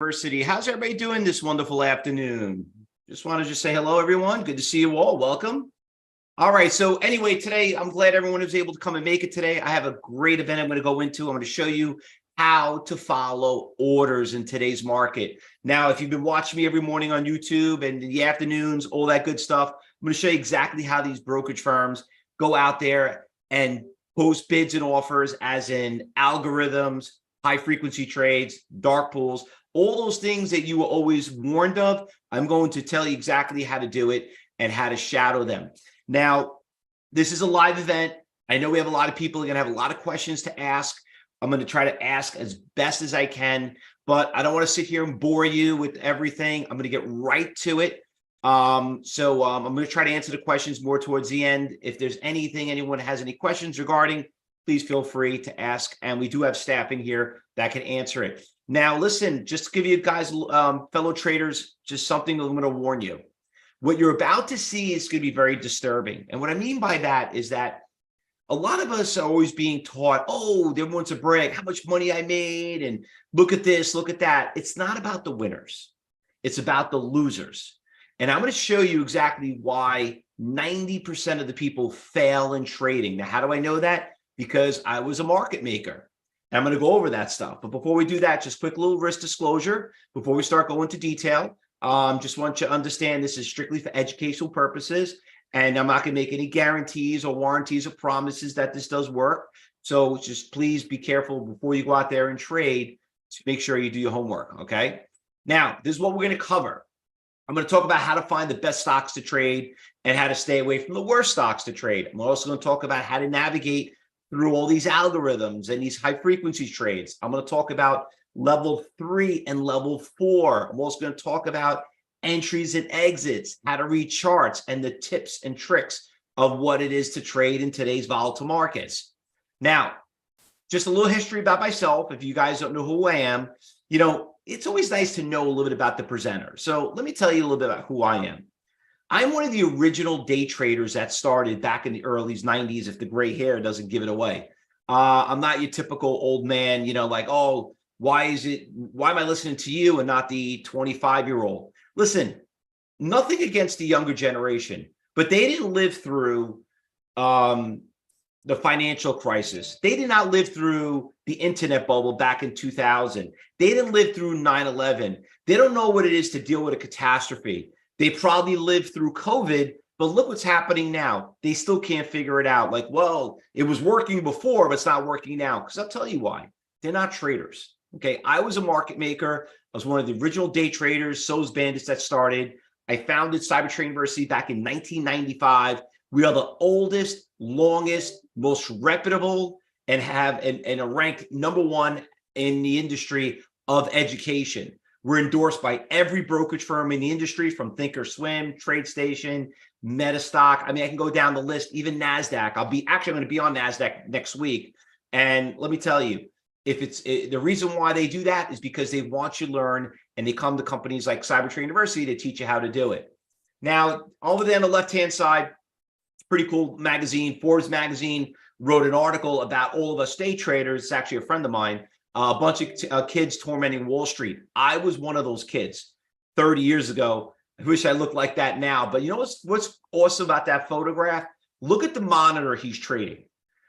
University. How's everybody doing this wonderful afternoon? Just want to say hello, everyone. Good to see you all. Welcome. All right. So anyway, today, I'm glad everyone was able to come and make it today. I have a great event I'm going to go into. I'm going to show you how to follow orders in today's market. Now, if you've been watching me every morning on YouTube and in the afternoons, all that good stuff, I'm going to show you exactly how these brokerage firms go out there and post bids and offers, as in algorithms, high frequency trades, dark pools, all those things that you were always warned of. I'm going to tell you exactly how to do it and how to shadow them. Now, this is a live event. I know we have a lot of people are going to have a lot of questions to ask. I'm going to try to ask as best as I can, but I don't want to sit here and bore you with everything. I'm going to get right to it. I'm going to try to answer the questions more towards the end. If there's anyone has any questions regarding, please feel free to ask. And we do have staffing here that can answer it. Now, listen, just to give you guys, fellow traders, just something I'm going to warn you. What you're about to see is going to be very disturbing. And what I mean by that is that a lot of us are always being taught, oh, they want to brag how much money I made and look at this, look at that. It's not about the winners. It's about the losers. And I'm going to show you exactly why 90% of the people fail in trading. Now, how do I know that? Because I was a market maker. And I'm going to go over that stuff. But before we do that, just quick little risk disclosure before we start going into detail. Just want you to understand this is strictly for educational purposes. And I'm not going to make any guarantees or warranties or promises that this does work. So just please be careful before you go out there and trade to make sure you do your homework. Okay. Now, this is what we're going to cover. I'm going to talk about how to find the best stocks to trade and how to stay away from the worst stocks to trade. I'm also going to talk about how to navigate through all these algorithms and these high frequency trades. I'm going to talk about level 3 and level 4. I'm also going to talk about entries and exits, how to read charts, and the tips and tricks of what it is to trade in today's volatile markets. Now, just a little history about myself. If you guys don't know who I am, it's always nice to know a little bit about the presenter. So let me tell you a little bit about who I am. I'm one of the original day traders that started back in the early 90s, if the gray hair doesn't give it away. I'm not your typical old man, like, oh, why am I listening to you and not the 25-year-old? Listen, nothing against the younger generation, but they didn't live through the financial crisis. They did not live through the internet bubble back in 2000. They didn't live through 9/11. They don't know what it is to deal with a catastrophe. They probably lived through COVID, but look what's happening now. They still can't figure it out. Like, well, it was working before, but it's not working now. Because I'll tell you why. They're not traders. Okay, I was a market maker. I was one of the original day traders, So's Bandits that started. I founded Cybertrade University back in 1995. We are the oldest, longest, most reputable, and are ranked #1 in the industry of education. We're endorsed by every brokerage firm in the industry, from Thinkorswim, TradeStation, Metastock. I mean, I can go down the list, even NASDAQ. I'm going to be on NASDAQ next week. And let me tell you, the reason why they do that is because they want you to learn, and they come to companies like Cybertrade University to teach you how to do it. Now, over there on the left-hand side, pretty cool magazine, Forbes magazine, wrote an article about all of us day traders. It's actually a friend of mine. A bunch of kids tormenting Wall Street. I was one of those kids 30 years ago. I wish I looked like that now. But you know what's awesome about that photograph? Look at the monitor he's trading.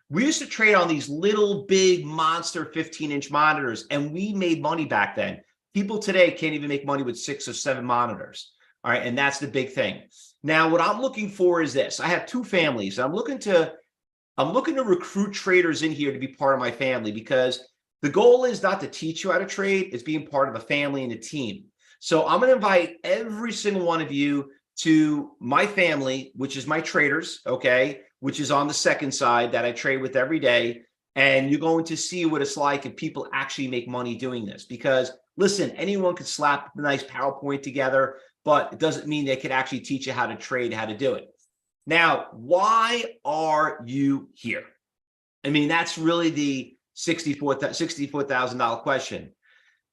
We used to trade on these little, big, monster 15-inch monitors, and we made money back then. People today can't even make money with 6 or 7 monitors. All right, and that's the big thing. Now, what I'm looking for is this. I have 2 families. I'm looking to recruit traders in here to be part of my family, because the goal is not to teach you how to trade, it's being part of a family and a team. So I'm going to invite every single one of you to my family, which is my traders, okay, which is on the second side that I trade with every day. And you're going to see what it's like if people actually make money doing this. Because listen, anyone could slap a nice PowerPoint together, but it doesn't mean they could actually teach you how to trade, how to do it. Now, why are you here? I mean, that's really the $64,000 question.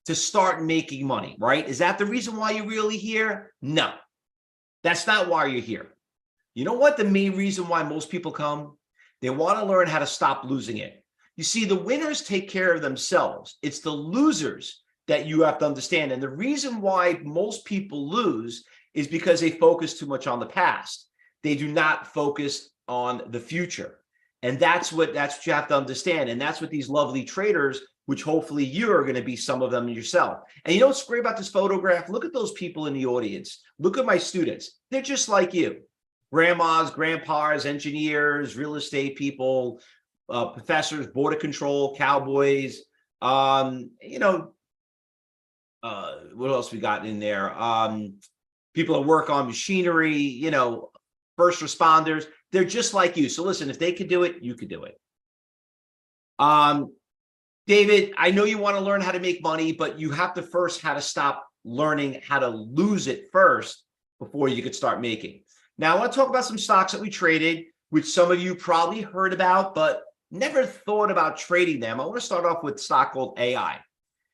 To start making money, right? Is that the reason why you're really here? No, that's not why you're here. You know what the main reason why most people come? They want to learn how to stop losing it. You see, the winners take care of themselves. It's the losers that you have to understand. And the reason why most people lose is because they focus too much on the past. They do not focus on the future. And that's what you have to understand. And that's what these lovely traders, which hopefully you are going to be some of them yourself. And you know what's great about this photograph? Look at those people in the audience. Look at my students. They're just like you. Grandmas, grandpas, engineers, real estate people, professors, border control, cowboys, you know, what else we got in there? People that work on machinery, you know, first responders. They're just like you. So listen, if they could do it, you could do it. David, I know you want to learn how to make money, but you have to first how to stop learning how to lose it first before you could start making. Now, I want to talk about some stocks that we traded, which some of you probably heard about, but never thought about trading them. I want to start off with a stock called AI.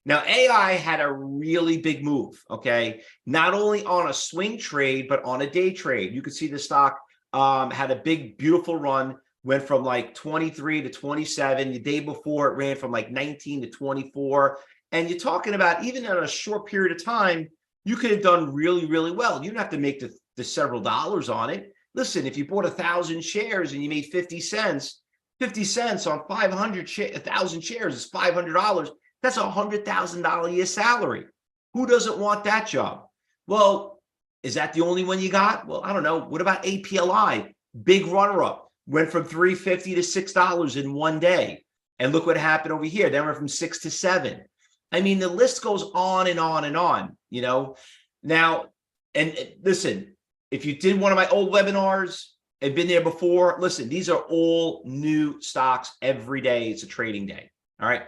Now, AI had a really big move, okay? Not only on a swing trade, but on a day trade. You could see the stock had a big, beautiful run, went from like 23 to 27. The day before, it ran from like 19 to 24. And you're talking about, even in a short period of time, you could have done really, really well. You don't have to make the several dollars on it. Listen, if you bought 1,000 shares and you made 50 cents on 1,000 shares is $500. That's $100,000 a year salary. Who doesn't want that job? Well, is that the only one you got? Well, I don't know. What about APLI? Big runner-up. Went from $3.50 to $6 in one day. And look what happened over here. Then went from 6 to 7. I mean, the list goes on and on and on, you know. Now, and listen, if you did one of my old webinars and been there before, listen, these are all new stocks every day. It's a trading day. All right.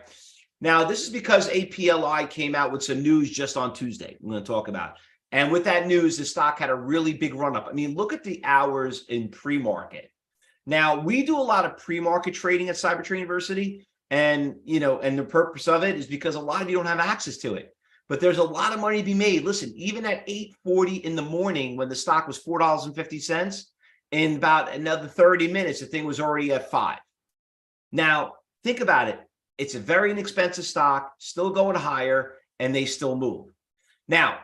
Now, this is because APLI came out with some news just on Tuesday. I'm going to talk about. And with that news, the stock had a really big run up. I mean, look at the hours in pre-market. Now, we do a lot of pre-market trading at Cybertrain University. And, you know, and the purpose of it is because a lot of you don't have access to it. But there's a lot of money to be made. Listen, even at 8:40 in the morning when the stock was $4.50, in about another 30 minutes, the thing was already at $5. Now, think about it. It's a very inexpensive stock, still going higher, and they still move. Now,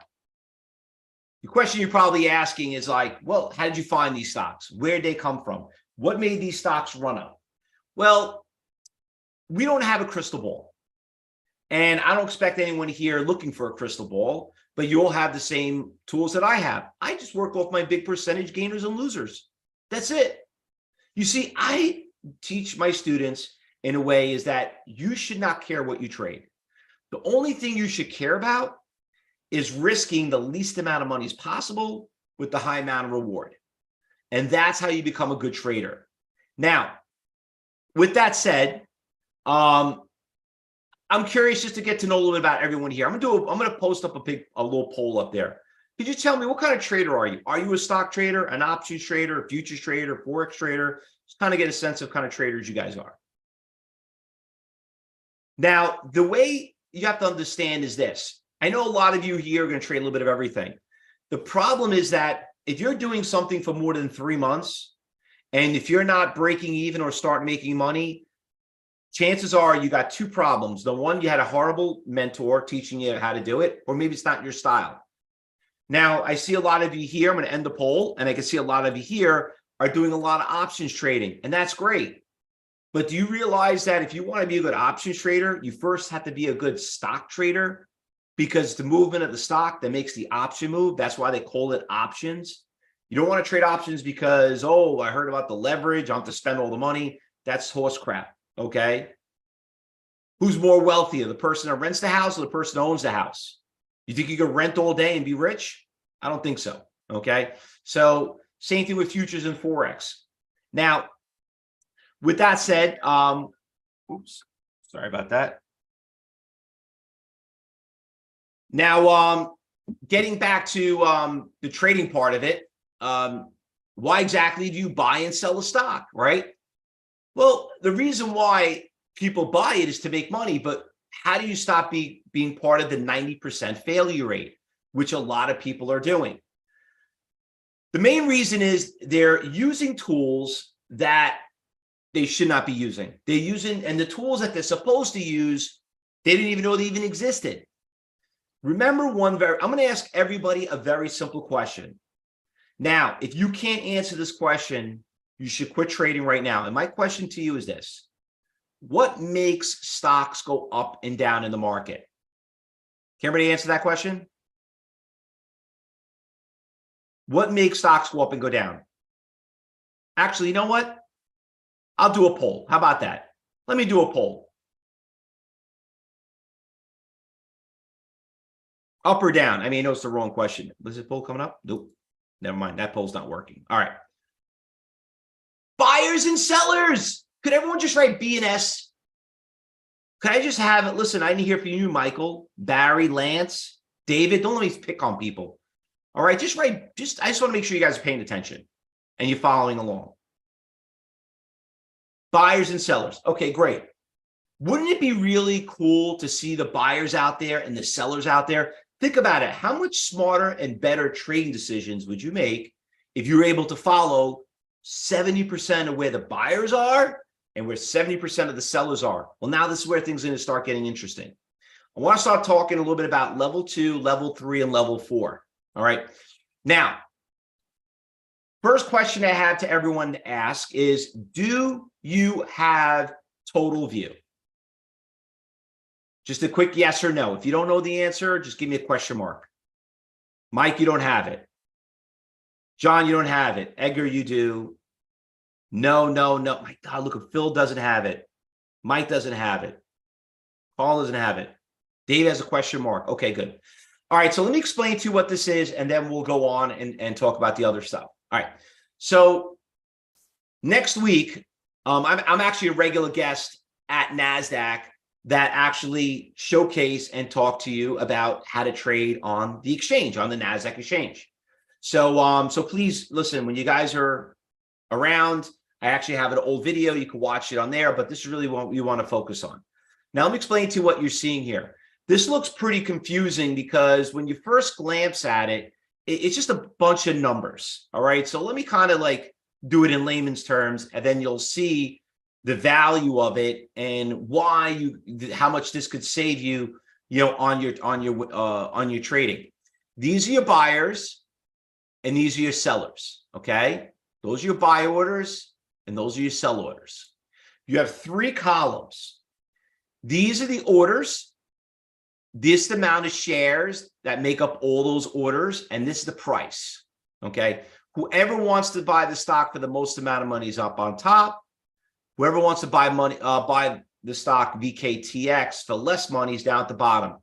the question you're probably asking is like, well, how did you find these stocks? Where did they come from? What made these stocks run up? Well, we don't have a crystal ball. And I don't expect anyone here looking for a crystal ball, but you all have the same tools that I have. I just work off my big percentage gainers and losers. That's it. You see, I teach my students in a way is that you should not care what you trade. The only thing you should care about is risking the least amount of money as possible with the high amount of reward. And that's how you become a good trader. Now, with that said, I'm curious just to get to know a little bit about everyone here. I'm gonna post up a little poll up there. Could you tell me what kind of trader are you? Are you a stock trader, an options trader, a futures trader, forex trader? Just kind of get a sense of kind of traders you guys are. Now, the way you have to understand is this. I know a lot of you here are going to trade a little bit of everything. The problem is that if you're doing something for more than 3 months, and if you're not breaking even or start making money, chances are you got two problems. The one, you had a horrible mentor teaching you how to do it, or maybe it's not your style. Now, I see a lot of you here. I'm going to end the poll, and I can see a lot of you here are doing a lot of options trading, and that's great. But do you realize that if you want to be a good options trader, you first have to be a good stock trader? Because the movement of the stock that makes the option move, that's why they call it options. You don't want to trade options because, oh, I heard about the leverage, I have to spend all the money. That's horse crap, okay? Who's more wealthy, the person that rents the house or the person that owns the house? You think you can rent all day and be rich? I don't think so, okay? So same thing with futures and Forex. Now, with that said, oops, sorry about that. Now, getting back to the trading part of it, why exactly do you buy and sell a stock, right? Well, the reason why people buy it is to make money, but how do you stop being part of the 90% failure rate, which a lot of people are doing? The main reason is they're using tools that they should not be using. They're using, and the tools that they're supposed to use, they didn't even know they even existed. Remember I'm going to ask everybody a very simple question. Now, if you can't answer this question, you should quit trading right now. And my question to you is this: what makes stocks go up and down in the market? Can everybody answer that question? What makes stocks go up and go down? Actually, you know what? I'll do a poll. How about that? Let me do a poll. Up or down? I mean, I know it's the wrong question. Was this poll coming up? Nope. Never mind. That poll's not working. All right. Buyers and sellers. Could everyone just write B and S? Could I just have it? Listen, I didn't hear from you, Michael, Barry, Lance, David. Don't let me pick on people. All right. Just write. I just want to make sure you guys are paying attention and you're following along. Buyers and sellers. Okay, great. Wouldn't it be really cool to see the buyers out there and the sellers out there? Think about it. How much smarter and better trading decisions would you make if you were able to follow 70% of where the buyers are and where 70% of the sellers are? Well, now this is where things are going to start getting interesting. I want to start talking a little bit about level 2, level 3, and level 4. All right. Now, first question I have to everyone to ask is, do you have total view? Just a quick yes or no. If you don't know the answer, just give me a question mark. Mike, you don't have it. John, you don't have it. Edgar, you do. No. My God, look, Phil doesn't have it. Mike doesn't have it. Paul doesn't have it. Dave has a question mark. Okay, good. All right, so let me explain to you what this is, and then we'll go on and talk about the other stuff. All right, so next week, I'm actually a regular guest at NASDAQ that actually showcase and talk to you about how to trade on the exchange, on the NASDAQ exchange. So please listen, when you guys are around, I actually have an old video. You can watch it on there, but this is really what you want to focus on. Now, let me explain to you what you're seeing here. This looks pretty confusing because when you first glance at it, it's just a bunch of numbers. All right. So let me kind of like do it in layman's terms, and then you'll see the value of it and how much this could save you, on your trading. These are your buyers and these are your sellers. Okay. Those are your buy orders and those are your sell orders. You have 3 columns. These are the orders. This is the amount of shares that make up all those orders, and this is the price. Okay. Whoever wants to buy the stock for the most amount of money is up on top. Whoever wants to buy the stock VKTX for less money is down at the bottom.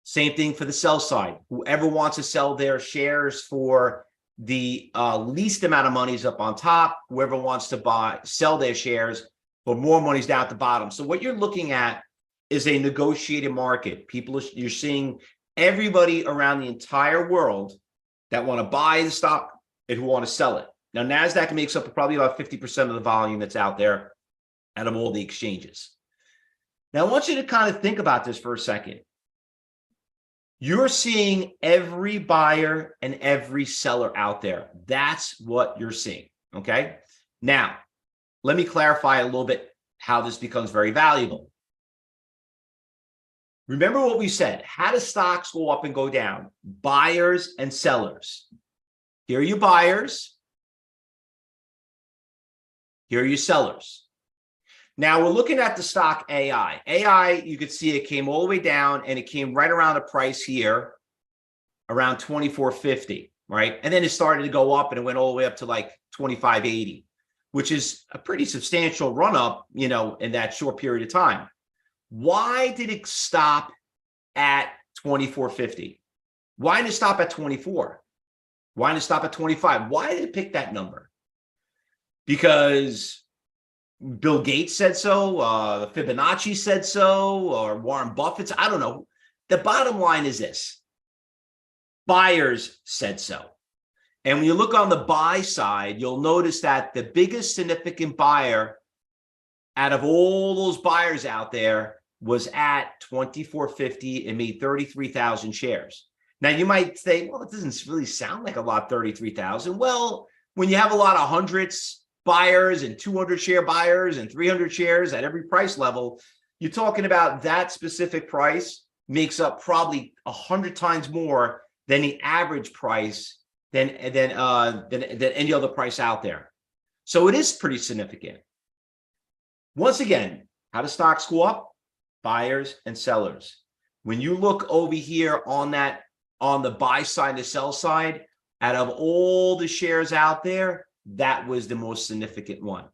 Same thing for the sell side. Whoever wants to sell their shares for the least amount of money is up on top. Whoever wants to sell their shares for more money is down at the bottom. So what you're looking at is a negotiated market. You're seeing everybody around the entire world that want to buy the stock and who want to sell it. Now, NASDAQ makes up probably about 50% of the volume that's out there out of all the exchanges. Now, I want you to kind of think about this for a second. You're seeing every buyer and every seller out there. That's what you're seeing, okay? Now, let me clarify a little bit how this becomes very valuable. Remember what we said. How do stocks go up and go down? Buyers and sellers. Here are your buyers. Here are your sellers. Now we're looking at the stock AI. AI, you could see it came all the way down and it came right around a price here, around 24.50, right? And then it started to go up and it went all the way up to like 25.80, which is a pretty substantial run up, in that short period of time. Why did it stop at 24.50? Why did it stop at 24? Why did it stop at 25? Why did it pick that number? Because Bill Gates said so, Fibonacci said so, or Warren Buffett. I don't know. The bottom line is this. Buyers said so. And when you look on the buy side, you'll notice that the biggest significant buyer out of all those buyers out there was at 24.50 and made 33,000 shares. Now, you might say, well, it doesn't really sound like a lot, 33,000. Well, when you have a lot of hundreds buyers and 200 share buyers and 300 shares at every price level, you're talking about that specific price makes up probably 100 times more than the average price than any other price out there. So it is pretty significant. Once again, how do stocks go up? Buyers and sellers. When you look over here on the buy side and the sell side, out of all the shares out there, that was the most significant one.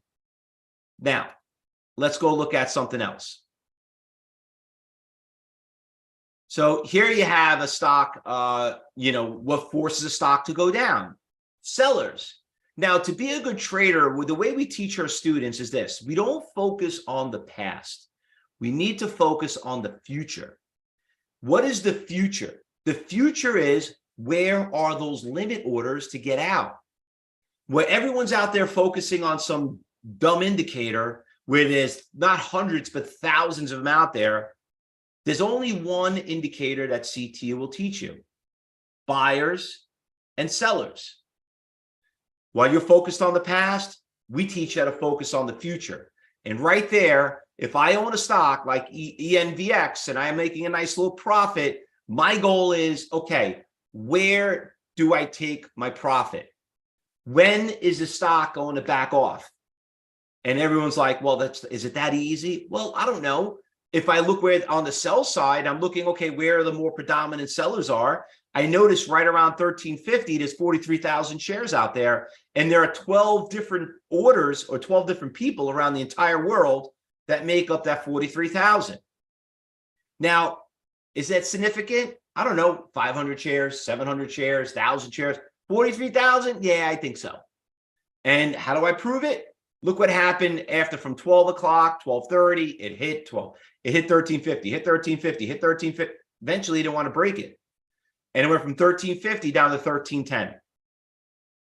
Now, let's go look at something else. So here you have a stock, what forces a stock to go down? Sellers. Now, to be a good trader, the way we teach our students is this. We don't focus on the past. We need to focus on the future. What is the future? The future is, where are those limit orders to get out? Where everyone's out there focusing on some dumb indicator where there's not hundreds, but thousands of them out there. There's only one indicator that CT will teach you: buyers and sellers. While you're focused on the past, we teach you how to focus on the future. And right there, if I own a stock like ENVX and I'm making a nice little profit, my goal is, okay, where do I take my profit? When is the stock going to back off? And everyone's like, well, is it that easy? Well, I don't know. If I look where on the sell side, I'm looking, okay, where the more predominant sellers are. I noticed right around 1350, there's 43,000 shares out there. And there are 12 different orders or 12 different people around the entire world that make up that 43,000. Now, is that significant? I don't know, 500 shares, 700 shares, 1,000 shares, 43,000? Yeah, I think so. And how do I prove it? Look what happened after from 12 o'clock, 12:30, it hit 12. It hit 1350, hit 1350, hit 1350. Eventually, you didn't want to break it. And it went from 1350 down to 1310.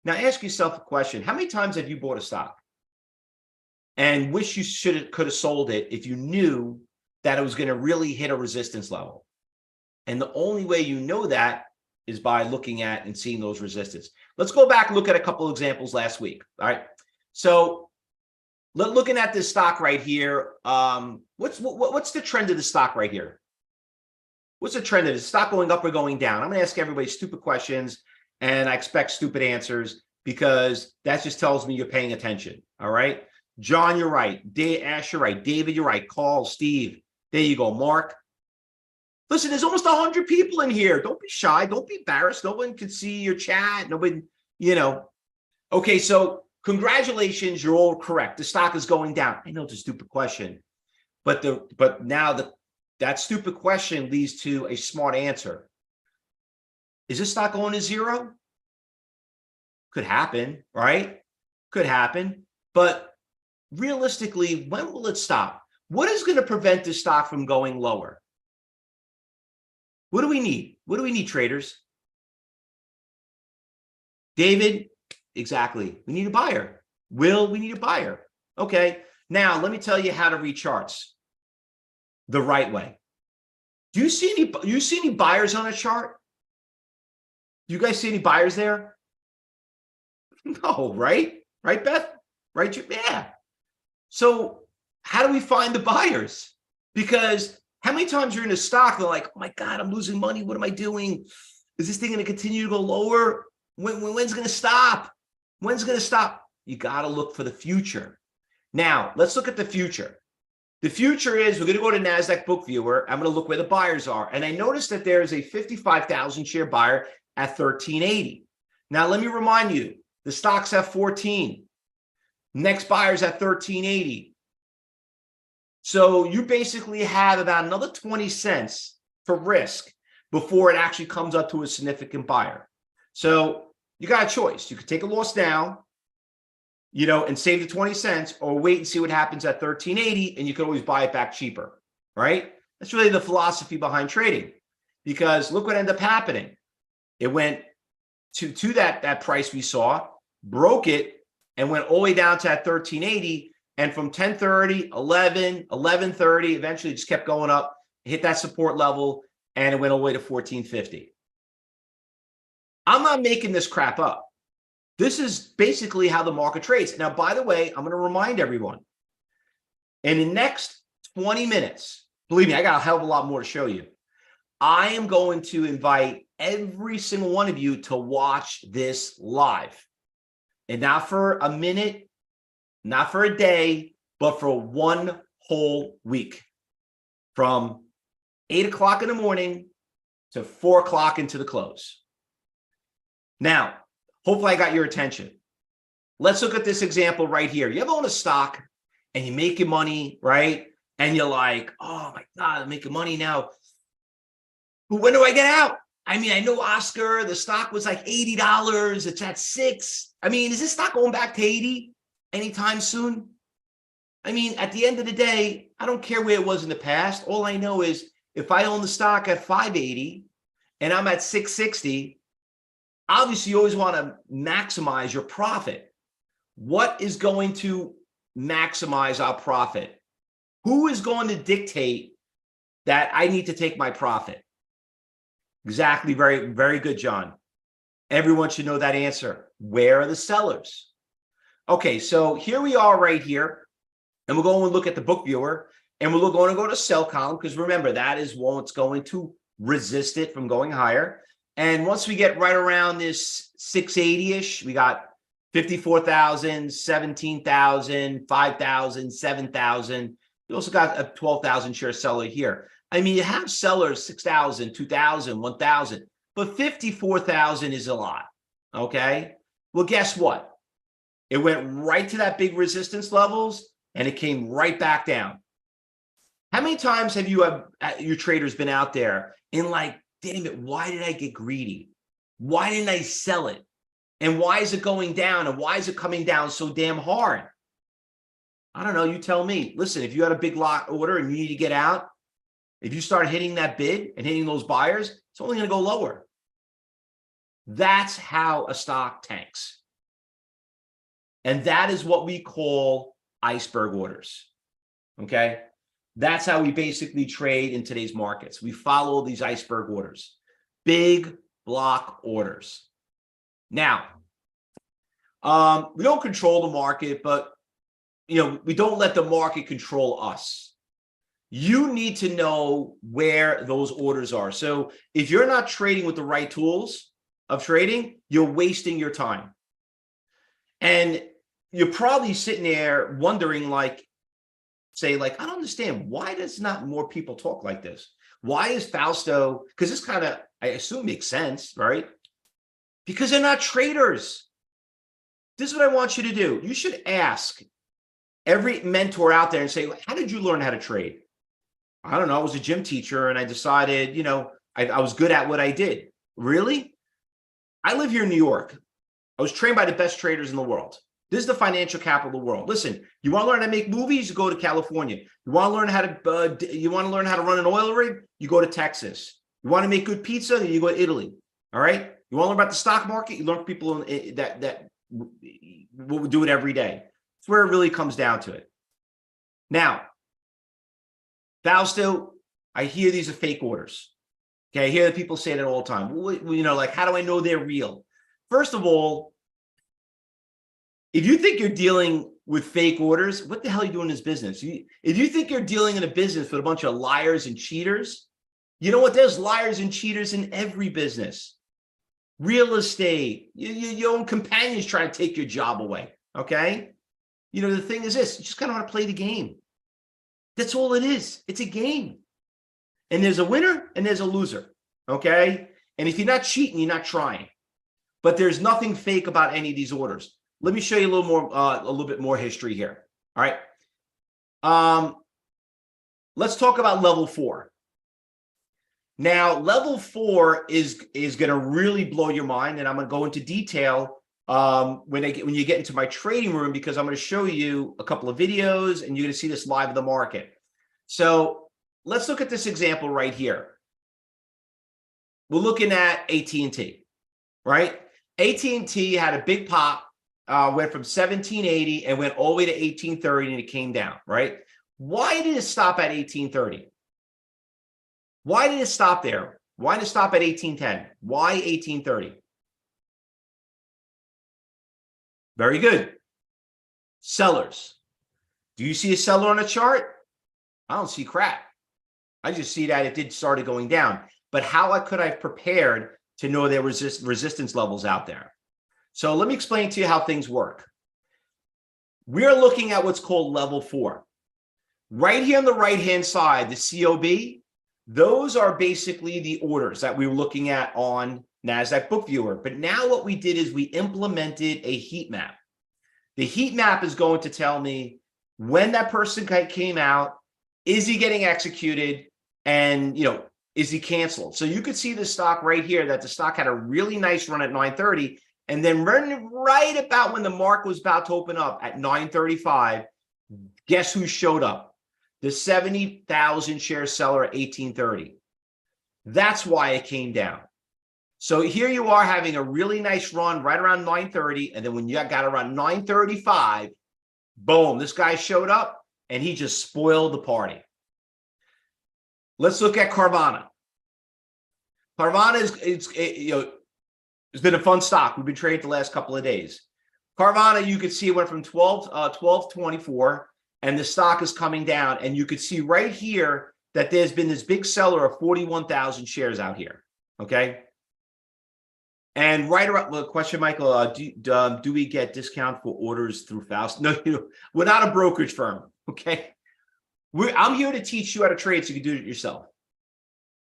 Now, ask yourself a question. How many times have you bought a stock and wish you could have sold it if you knew that it was going to really hit a resistance level? And the only way you know that is by looking at and seeing those resistance. Let's go back and look at a couple of examples last week. All right. So looking at this stock right here, what's the trend of the stock right here? What's the trend of the stock, going up or going down? I'm going to ask everybody stupid questions, and I expect stupid answers because that just tells me you're paying attention. All right. John, you're right. Ash, you're right. David, you're right. Carl, Steve. There you go. Mark. Listen, there's almost 100 people in here. Don't be shy. Don't be embarrassed. No one can see your chat. Nobody, Okay, so congratulations. You're all correct. The stock is going down. I know it's a stupid question, but now that stupid question leads to a smart answer. Is this stock going to zero? Could happen, right? Could happen. But realistically, when will it stop? What is going to prevent this stock from going lower? What do we need? What do we need, traders? David, exactly. We need a buyer. Will, we need a buyer. Okay. Now, let me tell you how to read charts the right way. Do you see any buyers on a chart? Do you guys see any buyers there? No, right? Right, Beth? Right? Yeah. So how do we find the buyers? Because how many times you're in a stock, they're like, oh my God, I'm losing money. What am I doing? Is this thing going to continue to go lower? When's it going to stop? When's it going to stop? You got to look for the future. Now, let's look at the future. The future is, we're going to go to NASDAQ Book Viewer. I'm going to look where the buyers are. And I noticed that there is a 55,000 share buyer at 1380. Now, let me remind you, the stock's at 14. Next buyer's at 1380. So you basically have about another 20 cents for risk before it actually comes up to a significant buyer. So you got a choice. You could take a loss now, and save the 20 cents, or wait and see what happens at 1380, and you could always buy it back cheaper, right? That's really the philosophy behind trading, because look what ended up happening. It went to that price we saw, broke it, and went all the way down to that 1380. And from 10:30, 11, 11:30, eventually just kept going up, hit that support level, and it went all the way to 1450. I'm not making this crap up. This is basically how the market trades. Now, by the way, I'm going to remind everyone, in the next 20 minutes, believe me, I got a hell of a lot more to show you. I am going to invite every single one of you to watch this live. And not for a minute, not for a day, but for one whole week. From 8 o'clock in the morning to 4 o'clock into the close. Now, hopefully I got your attention. Let's look at this example right here. You ever own a stock and you're making money, right? And you're like, oh my God, I'm making money now. But when do I get out? I mean, I know Oscar, the stock was like $80. It's at $6. I mean, is this stock going back to 80 anytime soon? I mean, at the end of the day, I don't care where it was in the past. All I know is if I own the stock at 580 and I'm at 660, obviously you always want to maximize your profit. What is going to maximize our profit? Who is going to dictate that I need to take my profit? Exactly. Very, very good, John. Everyone should know that answer. Where are the sellers? Okay, so here we are right here. And we're going to look at the book viewer, and we're going to go to sell column, because remember, that is what's going to resist it from going higher. And once we get right around this 680-ish, we got 54,000, 17,000, 5,000, 7,000. You also got a 12,000 share seller here. I mean, you have sellers 6,000, 2,000, 1,000, but 54,000 is a lot. Okay. Well, guess what? It went right to that big resistance levels, and it came right back down. How many times have your traders been out there and like, damn it, why did I get greedy? Why didn't I sell it? And why is it going down? And why is it coming down so damn hard? I don't know. You tell me. Listen, if you had a big lot order and you need to get out, if you start hitting that bid and hitting those buyers, it's only going to go lower. That's how a stock tanks. And that is what we call iceberg orders. Okay. That's how we basically trade in today's markets. We follow these iceberg orders, big block orders. Now, we don't control the market, but we don't let the market control us. You need to know where those orders are. So if you're not trading with the right tools of trading, you're wasting your time. And you're probably sitting there wondering, I don't understand, why does not more people talk like this? Why is Fausto, because this kind of, I assume, makes sense, right? Because they're not traders. This is what I want you to do. You should ask every mentor out there and say, how did you learn how to trade? I don't know. I was a gym teacher and I decided, I was good at what I did. Really? I live here in New York. I was trained by the best traders in the world. This is the financial capital of the world. Listen, you want to learn how to make movies? You go to California. You want to learn how to run an oil rig? You go to Texas. You want to make good pizza? You go to Italy. All right. You want to learn about the stock market? You learn from people that will do it every day. It's where it really comes down to it. Now, Fausto, I hear these are fake orders. Okay, I hear that people say that all the time. Well, how do I know they're real? First of all, if you think you're dealing with fake orders, what the hell are you doing in this business? If you think you're dealing in a business with a bunch of liars and cheaters, you know what? There's liars and cheaters in every business. Real estate, your own companions trying to take your job away. Okay. The thing is this, you just kind of want to play the game. That's all it is. It's a game. And there's a winner and there's a loser. Okay. And if you're not cheating, you're not trying. But there's nothing fake about any of these orders. Let me show you a little bit more history here. All right. Let's talk about level 4. Now, level 4 is going to really blow your mind, and I'm going to go into detail when you get into my trading room, because I'm going to show you a couple of videos, and you're going to see this live in the market. So let's look at this example right here. We're looking at AT&T, right? AT&T had a big pop, went from 1780 and went all the way to 1830, and it came down, right? Why did it stop at 1830? Why did it stop there? Why did it stop at 1810? Why 1830? Very good. Sellers. Do you see a seller on a chart? I don't see crap. I just see that it started going down. but how could I have prepared to know there was resistance levels out there? So let me explain to you how things work. We're looking at what's called level 4. Right here on the right-hand side, the COB, those are basically the orders that we were looking at on NASDAQ Book Viewer. But now what we did is we implemented a heat map. The heat map is going to tell me when that person came out, is he getting executed, and is he canceled? So you could see the stock right here, that the stock had a really nice run at 930, and then right about when the market was about to open up at 935, guess who showed up? The 70,000 share seller at 1830. That's why it came down. So here you are having a really nice run right around 930, and then when you got around 935, boom, this guy showed up and he just spoiled the party. Let's look at Carvana. Carvana it's been a fun stock. We've been trading the last couple of days. Carvana, you could see it went from 1224, and the stock is coming down. And you could see right here that there's been this big seller of 41,000 shares out here. Okay. And right around, well, question, Michael, do we get discount for orders through Fausto? No, we're not a brokerage firm. Okay. I'm here to teach you how to trade so you can do it yourself.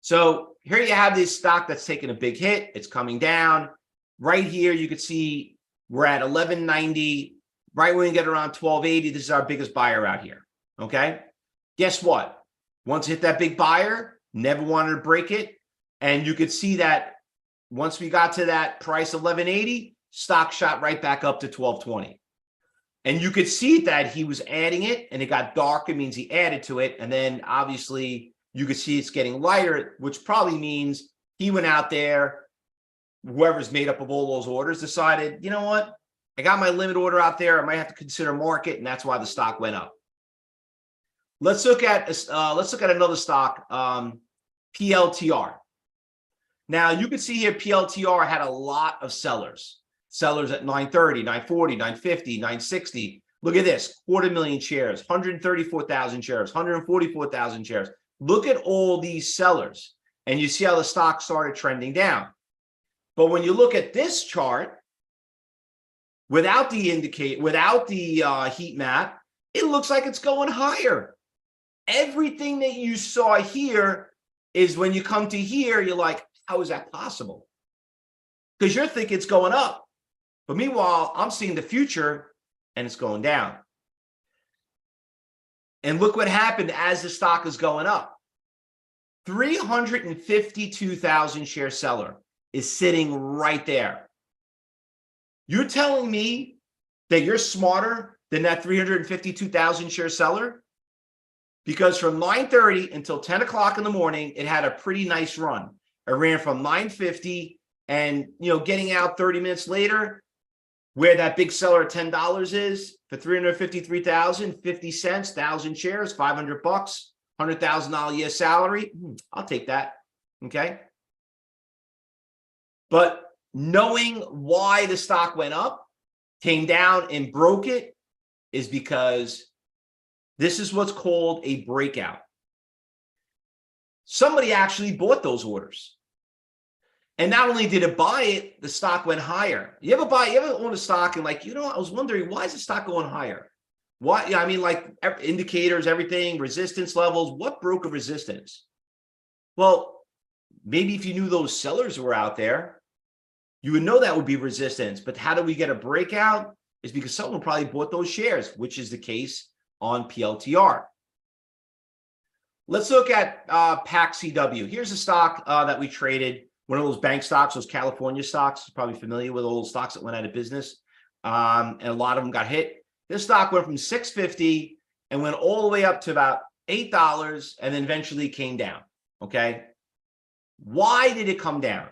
So here you have this stock that's taking a big hit. It's coming down. Right here, you can see we're at 1190. Right when we get around 1280, this is our biggest buyer out here. Okay. Guess what? Once it hit that big buyer, never wanted to break it. And you could see that once we got to that price of 1180, stock shot right back up to 1220. And you could see that he was adding it, and it got darker, means he added to it. And then obviously you could see it's getting lighter, which probably means he went out there, whoever's made up of all those orders decided, you know what? I got my limit order out there. I might have to consider market, and that's why the stock went up. Let's look at another stock, PLTR. Now you can see here PLTR had a lot of sellers at 930, 940, 950, 960. Look at this, 250,000 shares, 134,000 shares, 144,000 shares. Look at all these sellers, and you see how the stock started trending down. But when you look at this chart, without the heat map, it looks like it's going higher. Everything that you saw here is when you come to here, you're like, how is that possible? Because you're thinking it's going up. But meanwhile, I'm seeing the future and it's going down. And look what happened as the stock is going up. 352,000 share seller is sitting right there. You're telling me that you're smarter than that 352,000 share seller? Because from 9:30 until 10 o'clock in the morning, it had a pretty nice run. It ran from 950 and, getting out 30 minutes later, where that big seller at $10 is for 353,000, 50 cents, 1,000 shares, $500, $100,000 a year salary. I'll take that. Okay. But knowing why the stock went up, came down and broke it is because this is what's called a breakout. Somebody actually bought those orders. And not only did it buy it, the stock went higher. You ever own a stock and I was wondering, why is the stock going higher? Why? Yeah, I mean, like indicators, everything, resistance levels. What broke a resistance? Well, maybe if you knew those sellers were out there, you would know that would be resistance. But how do we get a breakout? Is because someone probably bought those shares, which is the case on PLTR. Let's look at PAC-CW. Here's a stock that we traded. One of those bank stocks, those California stocks. You're probably familiar with all those stocks that went out of business. And a lot of them got hit. This stock went from $6.50 and went all the way up to about $8 and then eventually came down. Okay. Why did it come down?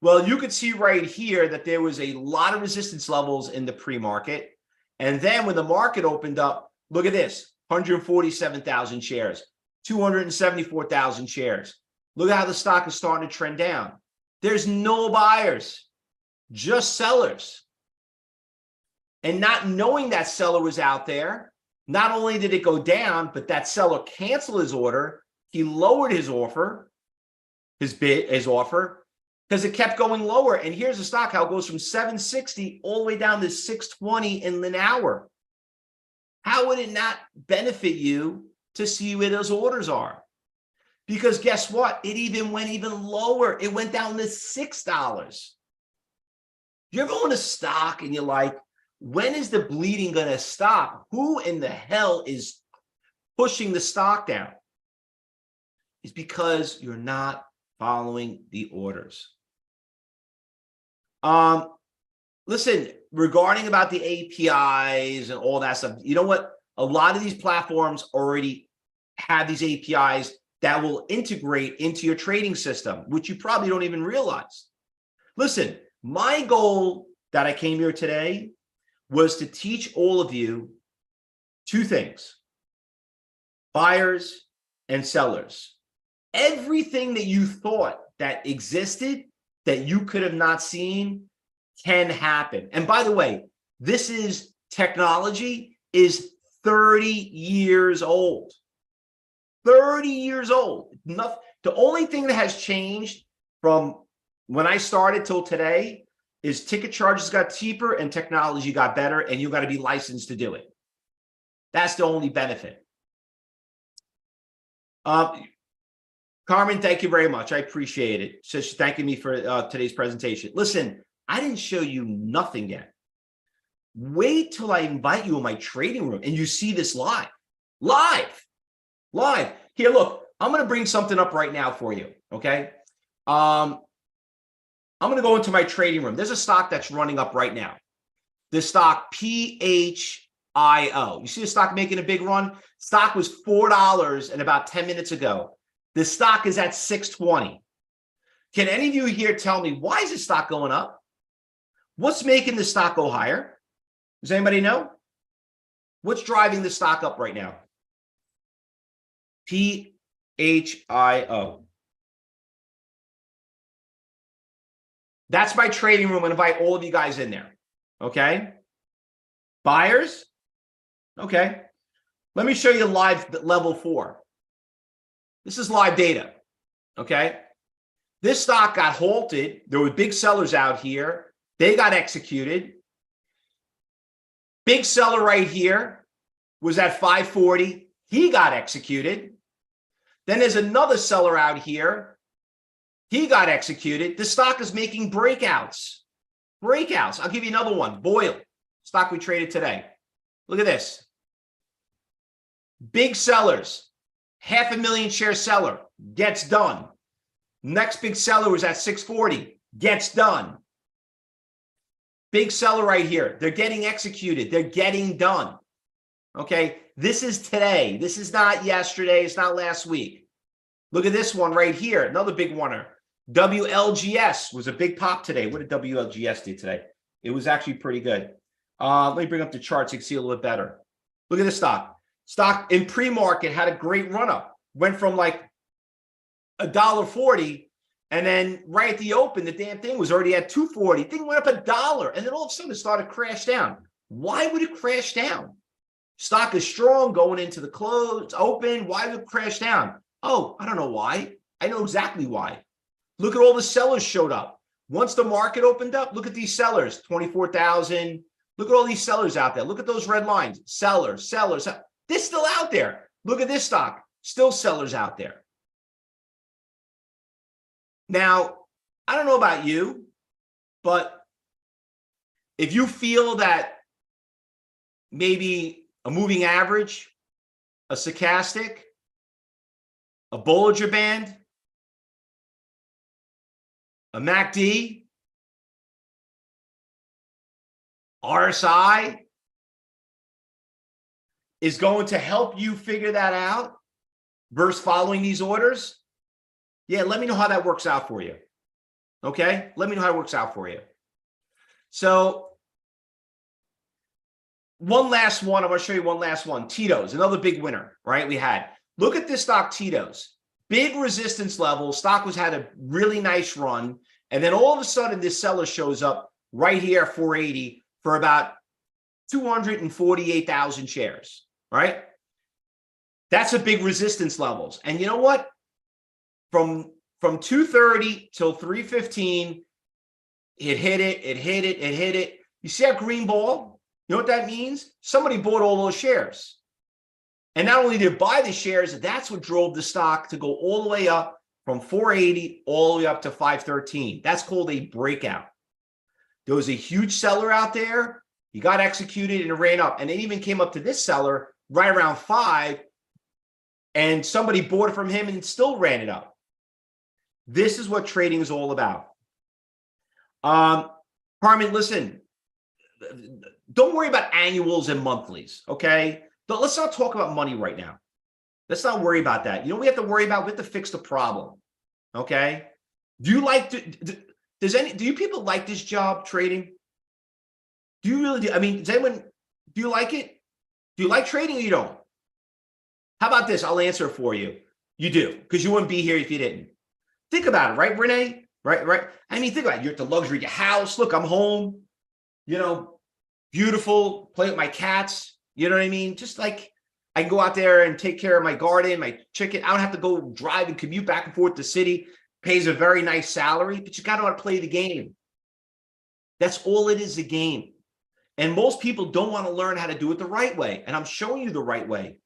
Well, you could see right here that there was a lot of resistance levels in the pre-market. And then when the market opened up, look at this, 147,000 shares, 274,000 shares. Look at how the stock is starting to trend down. There's no buyers, just sellers. And not knowing that seller was out there, not only did it go down, but that seller canceled his order. He lowered his offer. his offer, because it kept going lower. And here's the stock, how it goes from 760 all the way down to 620 in an hour. How would it not benefit you to see where those orders are? Because guess what? It even went even lower. It went down to $6. You ever own a stock and you're like, when is the bleeding going to stop? Who in the hell is pushing the stock down? It's because you're not following the orders. Listen, regarding about the APIs and all that stuff, you know what? A lot of these platforms already have these APIs that will integrate into your trading system, which you probably don't even realize. Listen, my goal that I came here today was to teach all of you two things: buyers and sellers. Everything that you thought that existed that you could have not seen can happen. And by the way, this is technology is 30 years old. 30 years old. Nothing, the only thing that has changed from when I started till today is ticket charges got cheaper and technology got better, and you got to be licensed to do it. That's the only benefit. Carmen, thank you very much. I appreciate it. So she's thanking me for today's presentation. Listen, I didn't show you nothing yet. Wait till I invite you in my trading room and you see this live. Live. Here, look, I'm going to bring something up right now for you, okay? I'm going to go into my trading room. There's a stock that's running up right now. This stock, PHIO. You see the stock making a big run? Stock was $4 and about 10 minutes ago. The stock is at 620. Can any of you here tell me, why is this stock going up? What's making the stock go higher? Does anybody know? What's driving the stock up right now? PHIO. That's my trading room. I'm going to invite all of you guys in there. Okay. Buyers. Okay. Let me show you live level 4. This is live data. Okay. This stock got halted. There were big sellers out here. They got executed. Big seller right here was at 540. He got executed. Then there's another seller out here. He got executed. The stock is making breakouts. I'll give you another one. Boyle, stock we traded today. Look at this. Big sellers. 500,000 share seller gets done. Next big seller was at 640, gets done. Big seller right here. They're getting executed. They're getting done. Okay. This is today. This is not yesterday. It's not last week. Look at this one right here. Another big winner. WLGS was a big pop today. What did WLGS do today? It was actually pretty good. Let me bring up the charts so you can see a little bit better. Look at this stock. Stock in pre-market had a great run up. Went from like $1.40, and then right at the open, the damn thing was already at $2.40. Thing went up $1, and then all of a sudden it started to crash down. Why would it crash down? Stock is strong going into the close, open. Why would it crash down? Oh, I don't know why. I know exactly why. Look at all the sellers showed up. Once the market opened up, look at these sellers, 24,000. Look at all these sellers out there. Look at those red lines. Sellers. They're still out there. Look at this stock. Still sellers out there. Now, I don't know about you, but if you feel that maybe a moving average, a stochastic, a Bollinger Band, a MACD, RSI is going to help you figure that out versus following these orders, yeah, let me know how that works out for you. Okay? Let me know how it works out for you. So one last one. I want to show you one last one. Tito's, another big winner, right? We had. Look at this stock, Tito's. Big resistance level. Stock had a really nice run. And then all of a sudden, this seller shows up right here at 480 for about 248,000 shares, right? That's a big resistance levels. And you know what? From from 2:30 till 3:15, it hit it. You see that green ball? You know what that means? Somebody bought all those shares. And not only did they buy the shares, that's what drove the stock to go all the way up from 480 all the way up to 513. That's called a breakout. There was a huge seller out there. He got executed and it ran up. And it even came up to this seller right around 5. And somebody bought it from him and still ran it up. This is what trading is all about. Carmen, listen, don't worry about annuals and monthlies, okay? But let's not talk about money right now. Let's not worry about that. You know what we have to worry about? We have to fix the problem, okay? Do you like to, do you people like this job, trading? Do you really do? I mean, do you like it? Do you like trading or you don't? How about this? I'll answer it for you. You do, because you wouldn't be here if you didn't. Think about it, right, Renee? Right. I mean, think about it. You're at the luxury of your house. Look, I'm home, beautiful, play with my cats. You know what I mean? Just like I can go out there and take care of my garden, my chicken. I don't have to go drive and commute back and forth to the city. Pays a very nice salary, but you got to know how to play the game. That's all it is, a game. And most people don't want to learn how to do it the right way. And I'm showing you the right way.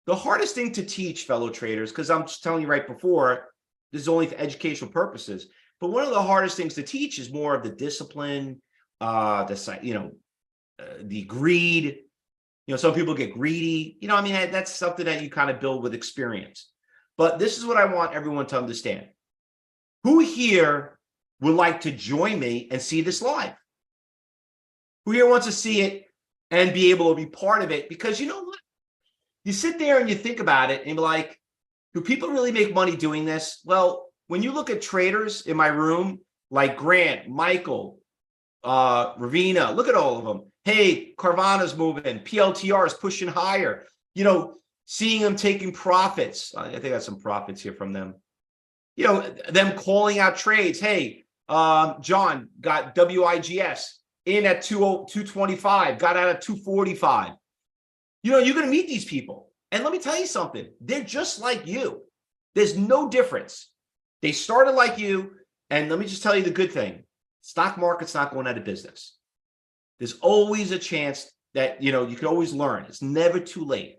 The hardest thing to teach, fellow traders, because I'm just telling you right before, this is only for educational purposes. But one of the hardest things to teach is more of the discipline, the greed. Some people get greedy. That's something that you kind of build with experience. But this is what I want everyone to understand. Who here would like to join me and see this live? Who here wants to see it and be able to be part of it? Because you know what? You sit there and you think about it and be like, do people really make money doing this? Well, when you look at traders in my room, like Grant, Michael, Ravina, look at all of them. Hey, Carvana's moving, PLTR is pushing higher. Seeing them taking profits. I think I got some profits here from them. Them calling out trades. Hey, John got WIGS in at 225, got out at 245. You're going to meet these people. And let me tell you something. They're just like you. There's no difference. They started like you. And let me just tell you the good thing. Stock market's not going out of business. There's always a chance that, you can always learn. It's never too late.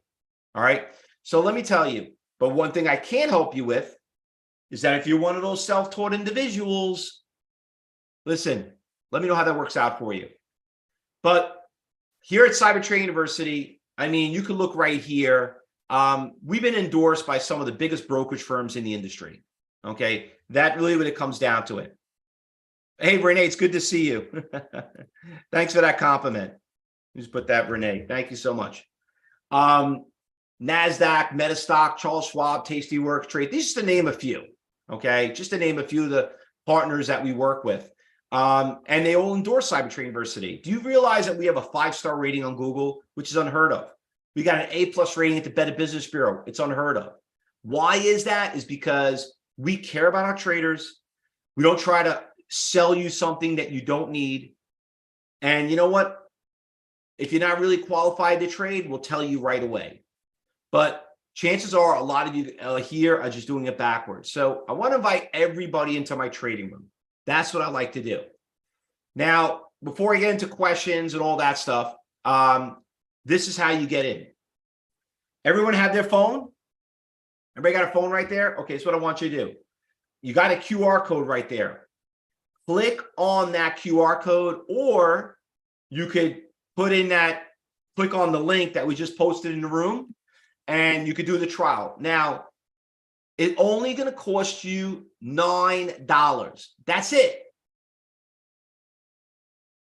All right. So let me tell you, but one thing I can help you with is that if you're one of those self-taught individuals, listen, let me know how that works out for you. But here at Cyber Trading University, you can look right here. We've been endorsed by some of the biggest brokerage firms in the industry. Okay. That really when it comes down to it. Hey, Renee, it's good to see you. Thanks for that compliment. Just put that, Renee. Thank you so much. NASDAQ, Metastock, Charles Schwab, Tastyworks, Trade. These just to name a few. Okay. Just to name a few of the partners that we work with. And they all endorse Cyber Trading University. Do you realize that we have a 5-star rating on Google, which is unheard of? We got an A+ rating at the Better Business Bureau. It's unheard of. Why is that? Is because we care about our traders. We don't try to sell you something that you don't need. And you know what? If you're not really qualified to trade, we'll tell you right away. But chances are a lot of you here are just doing it backwards. So I want to invite everybody into my trading room. That's what I like to do. Now, before I get into questions and all that stuff, this is how you get in. Everyone have their phone? Everybody got a phone right there? Okay, so what I want you to do. You got a QR code right there. Click on that QR code, or you could click on the link that we just posted in the room, and you could do the trial. Now, it's only going to cost you $9. That's it.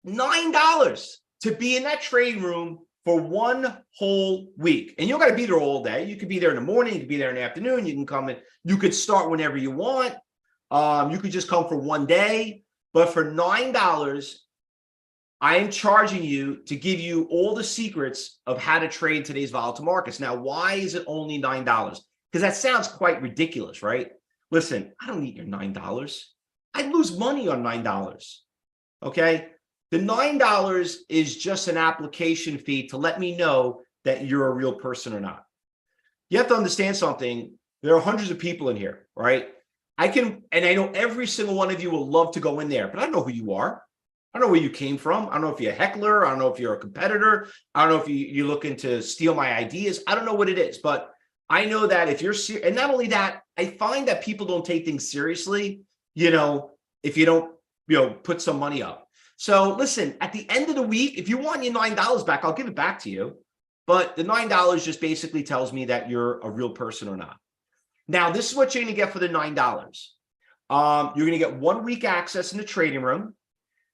$9 to be in that trading room for one whole week. And you don't got to be there all day. You could be there in the morning. You could be there in the afternoon. You can come in. You could start whenever you want. You could just come for one day. But for $9, I am charging you to give you all the secrets of how to trade today's volatile markets. Now, why is it only $9? Because that sounds quite ridiculous, right? Listen, I don't need your $9. I'd lose money on $9. Okay? The $9 is just an application fee to let me know that you're a real person or not. You have to understand something. There are hundreds of people in here, right? I can, and I know every single one of you will love to go in there, but I don't know who you are. I don't know where you came from. I don't know if you're a heckler. I don't know if you're a competitor. I don't know if you're looking to steal my ideas. I don't know what it is, but I know that if you're serious, and not only that, I find that people don't take things seriously, if you don't, put some money up. So listen, at the end of the week, if you want your $9 back, I'll give it back to you. But the $9 just basically tells me that you're a real person or not. Now, this is what you're going to get for the $9. You're going to get 1 week access in the trading room.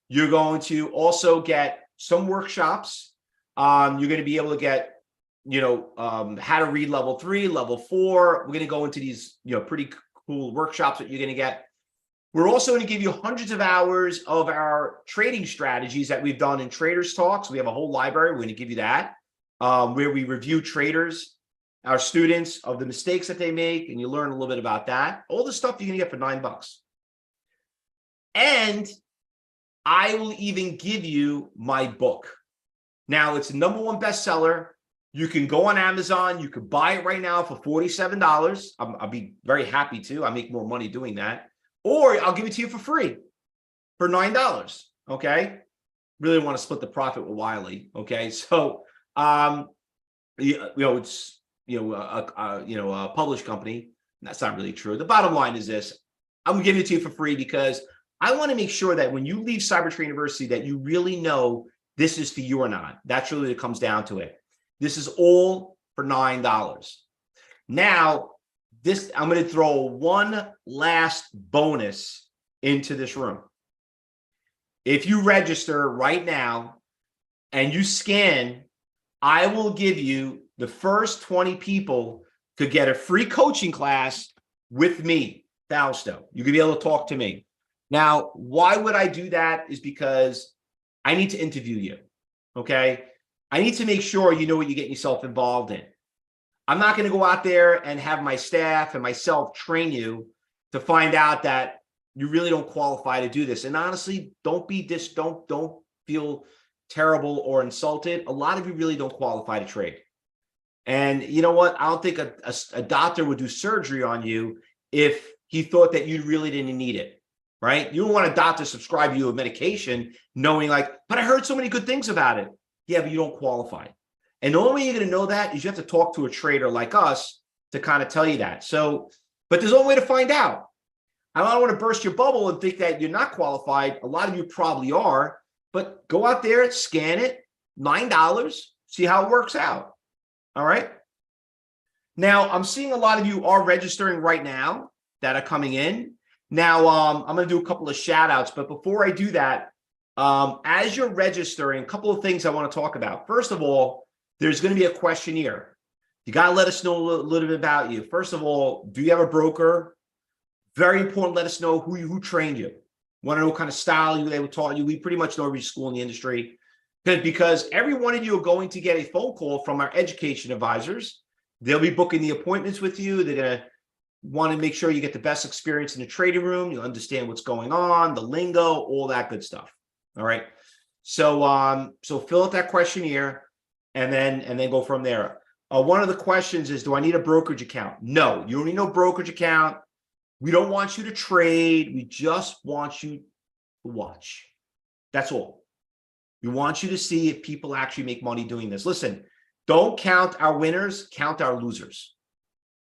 You're going to also get some workshops. You're going to be able to get, how to read level 3, level 4. We're going to go into these, pretty cool workshops that you're going to get. We're also going to give you hundreds of hours of our trading strategies that we've done in Traders Talks. We have a whole library. We're going to give you that, where we review traders, our students, of the mistakes that they make, and you learn a little bit about that. All the stuff you're going to get for $9. And I will even give you my book. Now, it's the #1 bestseller. You can go on Amazon. You can buy it right now for $47. I'll be very happy to. I make more money doing that. Or I'll give it to you for free for $9. Okay. Really want to split the profit with Wiley. Okay. So, it's, a published company. That's not really true. The bottom line is this: I'm going to give it to you for free because I want to make sure that when you leave Cybertrade University, that you really know this is for you or not. That's really what it comes down to it. This is all for $9. Now, I'm going to throw one last bonus into this room. If you register right now and you scan, I will give you the first 20 people to get a free coaching class with me, Fausto. You can be able to talk to me. Now, why would I do that? Is because I need to interview you, okay? I need to make sure you know what you're getting yourself involved in. I'm not going to go out there and have my staff and myself train you to find out that you really don't qualify to do this. And honestly, don't feel terrible or insulted. A lot of you really don't qualify to trade. And you know what? I don't think a doctor would do surgery on you if he thought that you really didn't need it, right? You don't want a doctor to prescribe you a medication knowing but I heard so many good things about it. Yeah, but you don't qualify. And the only way you're going to know that is you have to talk to a trader like us to kind of tell you that. So, but there's only way to find out. I don't want to burst your bubble and think that you're not qualified. A lot of you probably are, but go out there, scan it, $9, see how it works out. All right. Now, I'm seeing a lot of you are registering right now that are coming in. Now, I'm going to do a couple of shout outs, but before I do that, as you're registering, a couple of things I want to talk about. First of all, there's going to be a questionnaire. You got to let us know a little bit about you. First of all, do you have a broker? Very important. Let us know who trained you. Want to know what kind of style they taught you. We pretty much know every school in the industry because every one of you are going to get a phone call from our education advisors. They'll be booking the appointments with you. They're going to want to make sure you get the best experience in the trading room. You understand what's going on, the lingo, all that good stuff. All right. So, fill out that questionnaire and then go from there. One of the questions is, do I need a brokerage account? No, you don't need no brokerage account. We don't want you to trade. We just want you to watch. That's all. We want you to see if people actually make money doing this. Listen, don't count our winners, count our losers.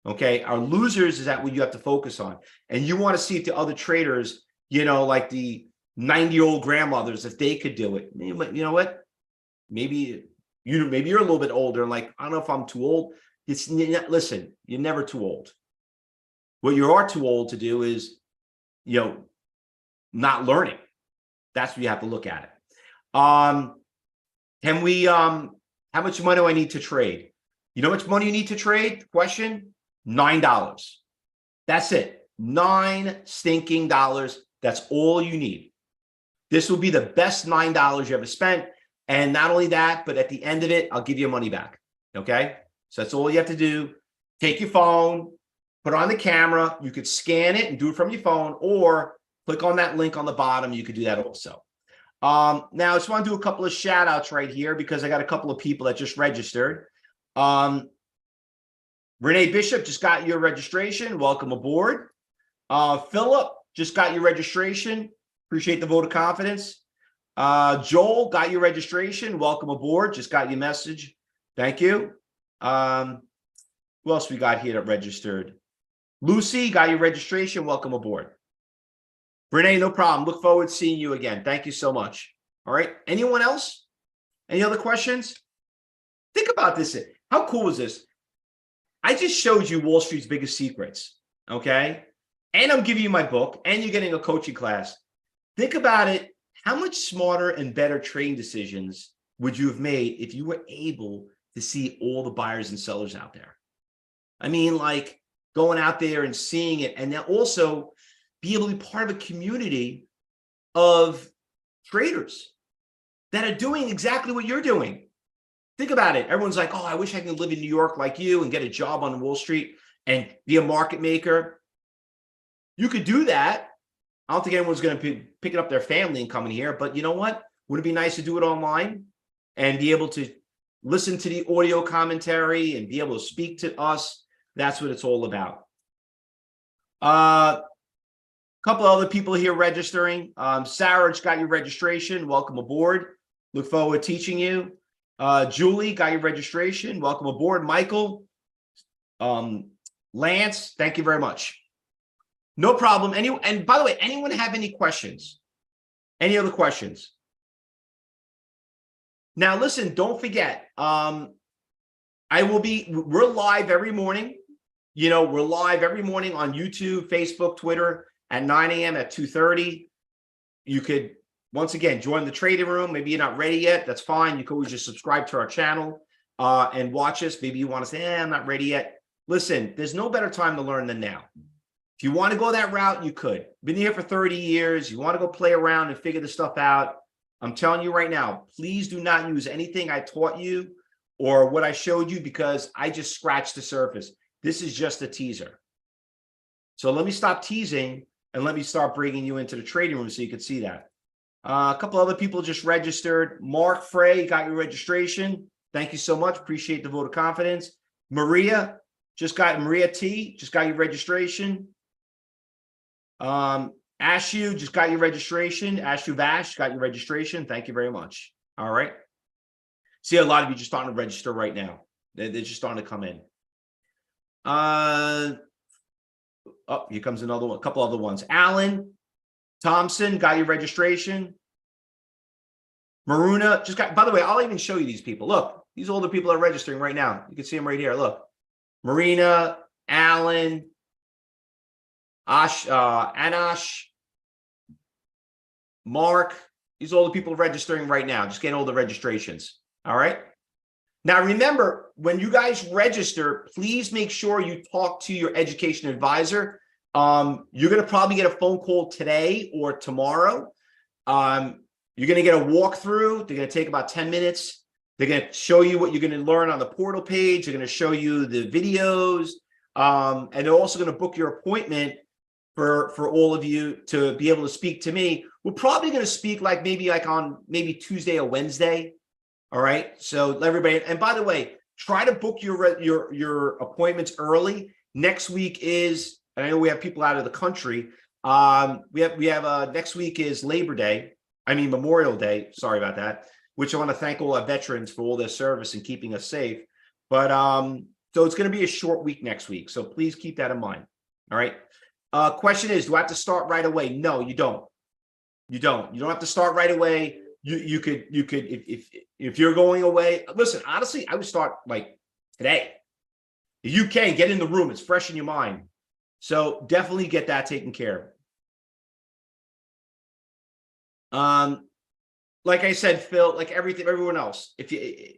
Okay. Our losers is that what you have to focus on. And you want to see if the other traders, like the 90-year-old grandmothers, if they could do it. You know what? Maybe you're a little bit older and I don't know if I'm too old. Listen, you're never too old. What you are too old to do is, not learning. That's what you have to look at it. How much money do I need to trade? You know how much money you need to trade? Question, $9. That's it. $9 stinking dollars. That's all you need. This will be the best $9 you ever spent. And not only that, but at the end of it, I'll give you your money back. Okay. So that's all you have to do. Take your phone, put it on the camera. You could scan it and do it from your phone or click on that link on the bottom. You could do that also. Now I just want to do a couple of shout outs right here because I got a couple of people that just registered. Renee Bishop just got your registration. Welcome aboard. Philip, just got your registration. Appreciate the vote of confidence. Joel, got your registration. Welcome aboard. Just got your message. Thank you. Who else we got here that registered? Lucy, got your registration. Welcome aboard. Renee, no problem. Look forward to seeing you again. Thank you so much. All right. Anyone else? Any other questions? Think about this. How cool is this? I just showed you Wall Street's biggest secrets. Okay. And I'm giving you my book and you're getting a coaching class. Think about it. How much smarter and better trading decisions would you have made if you were able to see all the buyers and sellers out there? I mean, like going out there and seeing it, and then also be able to be part of a community of traders that are doing exactly what you're doing. Think about it. Everyone's like, oh, I wish I could live in New York like you and get a job on Wall Street and be a market maker. You could do that. I don't think anyone's going to be picking up their family and coming here, but you know what? Would it be nice to do it online and be able to listen to the audio commentary and be able to speak to us? That's what it's all about. A couple other people here registering. Sarah just got your registration. Welcome aboard. Look forward to teaching you. Julie got your registration. Welcome aboard. Michael, Lance, thank you very much. No problem. And by the way, anyone have any questions? Any other questions? Now, listen, don't forget, we're live every morning. You know, we're live every morning on YouTube, Facebook, Twitter at 9 a.m. at 2:30. You could, once again, join the trading room. Maybe you're not ready yet. That's fine. You can always just subscribe to our channel and watch us. Maybe you want to say, I'm not ready yet. Listen, there's no better time to learn than now. If you want to go that route, you could. Been here for 30 years. You want to go play around and figure this stuff out. I'm telling you right now, please do not use anything I taught you or what I showed you because I just scratched the surface. This is just a teaser. So let me stop teasing and let me start bringing you into the trading room so you can see that. A couple other people just registered. Mark Frey got your registration. Thank you so much. Appreciate the vote of confidence. Maria T just got your registration. Ashu just got your registration. Ashu Vash got your registration. Thank you very much. All right. See, a lot of you just starting to register right now. They're just starting to come in. Oh, here comes another one. A couple other ones. Alan Thompson got your registration. Maruna just got, by the way, I'll even show you these people. Look, these older people are registering right now. You can see them right here. Look, Marina, Alan, Anash, Mark. These are all the people registering right now. Just getting all the registrations. All right. Now, remember, when you guys register, please make sure you talk to your education advisor. You're going to probably get a phone call today or tomorrow. You're going to get a walkthrough. They're going to take about 10 minutes. They're going to show you what you're going to learn on the portal page. They're going to show you the videos. And they're also going to book your appointment for all of you to be able to speak to me. We're probably going to speak maybe on Tuesday or Wednesday. All right. So everybody, and by the way, try to book your appointments early. Next week is, and I know we have people out of the country. We have next week is Memorial Day. Sorry about that. Which I want to thank all our veterans for all their service and keeping us safe. But so it's going to be a short week next week. So please keep that in mind. All right. Question is, do I have to start right away? No, you don't. You don't have to start right away. You could if you're going away. Listen, honestly, I would start like today. If you can get in the room, it's fresh in your mind. So definitely get that taken care of. Like I said, Phil, like everyone else, if you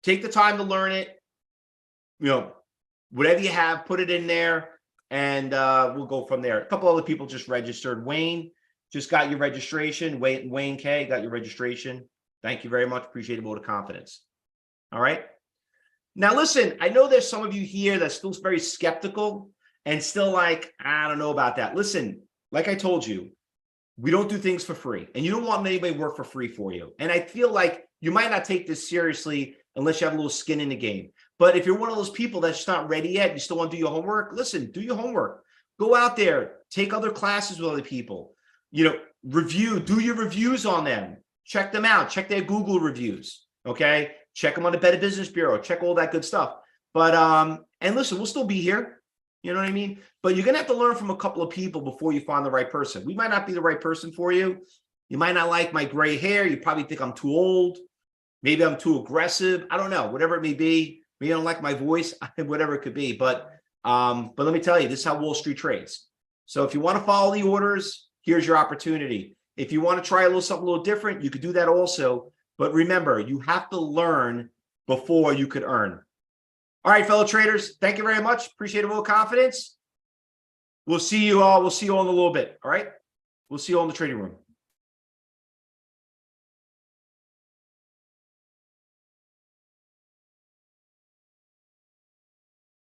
take the time to learn it, whatever you have, put it in there, and we'll go from there. A couple other people just registered. Wayne just got your registration. Wayne K got your registration. Thank you very much. Appreciate a vote of confidence. All right. Now, listen, I know there's some of you here that's still very skeptical and still like, I don't know about that. Listen, like I told you, we don't do things for free, and you don't want anybody to work for free for you. And I feel like you might not take this seriously unless you have a little skin in the game. But if you're one of those people that's just not ready yet, you still want to do your homework, listen, do your homework. Go out there, take other classes with other people, do your reviews on them, check them out, check their Google reviews. Okay. Check them on the Better Business Bureau, check all that good stuff. But, and listen, we'll still be here. You know what I mean? But you're going to have to learn from a couple of people before you find the right person. We might not be the right person for you. You might not like my gray hair. You probably think I'm too old. Maybe I'm too aggressive. I don't know, whatever it may be. Maybe you don't like my voice, whatever it could be. But let me tell you, this is how Wall Street trades. So if you want to follow the orders, here's your opportunity. If you want to try something a little different, you could do that also. But remember, you have to learn before you could earn. All right, fellow traders, thank you very much. Appreciate a little confidence. We'll see you all. We'll see you all in a little bit. All right. We'll see you all in the trading room.